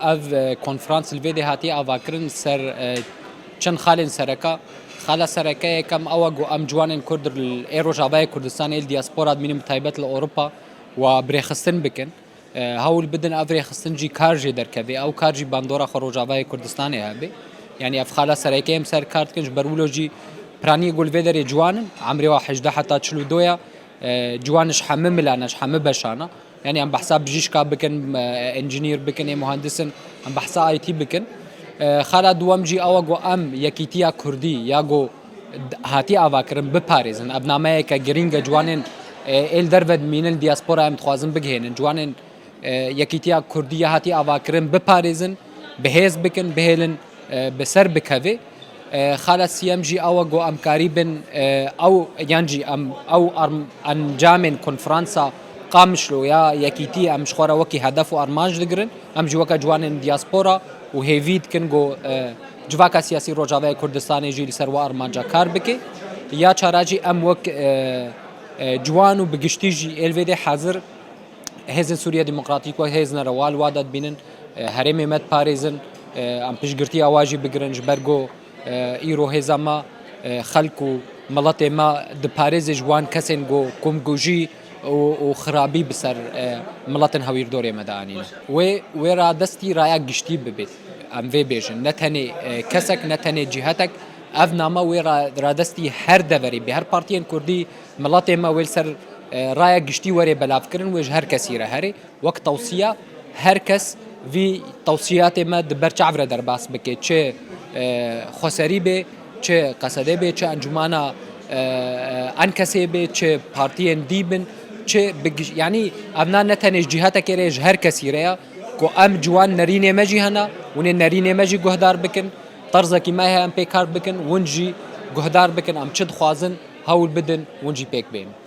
اف کنفرانس الفيدي هاتي افاكرن سر چن خالن سرکا خالا سرکه کم اوگو ام جوانن کرد ایرو جابای کردستان ال دیاسپورا من تایبت لاوروبا و برخستن بکن هول بدن افري خستن جي كارجي دركبي او كارجي باندورا خروج جابای کردستان هبي يعني اف خالا سرکه ام سر کارت کنج برولوجي براني قول فيدر جوان عمري 18 حتى تشلو دويا جوانش حمم لانش حمم بشانا يعني عم بحساب بجيشكا بكن انجينير بكن مهندسن عم بحساب اي تي بكن خالا دوام جي اوغو ام يكيتيا كردي ياغو هاتي افاكرن بباريزن ابنامه ك جرينج جوانن ال درود مين الدياسبورا ام تخوازن بگهن جوانن يكيتيا كردي هاتي افاكرن بباريزن بهز بكن بهلن بسر بكوي خالا سي ام جي اوغو ام قريبن او يانجي ام او انجامن كونفرنسا قامشلو يا يكيتي ام شخورا وكي هدف وارماج دگرن ام جوكا جوان دياسبورا وهيفيد كنغو جواكا سياسي روجاوي كردستان جي سروا ارماجا كاربكي يا چاراجي ام وك جوانو بگشتيجي الفيدي حاضر هزن سوريا ديمقراطيك وهزن روال وادات بينن هرمي مد باريزن ام پشگرتي اواجي بگرنج برگو ايرو هزما خلقو ملاتي ما د باريز جوان كسن جو كومگوجي وخرابي بسر ملاتن هوير دوري مدانين ويرا دستي رايا گشتي ببيت ام في بيجن نتني كسك نتني جهتك اف ناما ويرا رادستي هر دوري بهر بارتين كردي ملاتي ما ويل سر رايا گشتي وري بلاف كرن وجه هر كسيره هري وقت توصيه هر كس في توصيات ما دبرچ عفره در باس بكي چه خسري به چه قصده به چه انجمانا انكسي به چه بارتين ديبن يعني ابنا نتنج جهتك ريج هر كسيره كو ام جوان نرينه مجي هنا ون نرينه مجي جهدار بكن طرزك ما هي ام بيكار بكن ونجي جهدار بكن ام چد خوازن هول بدن ونجي بيك بين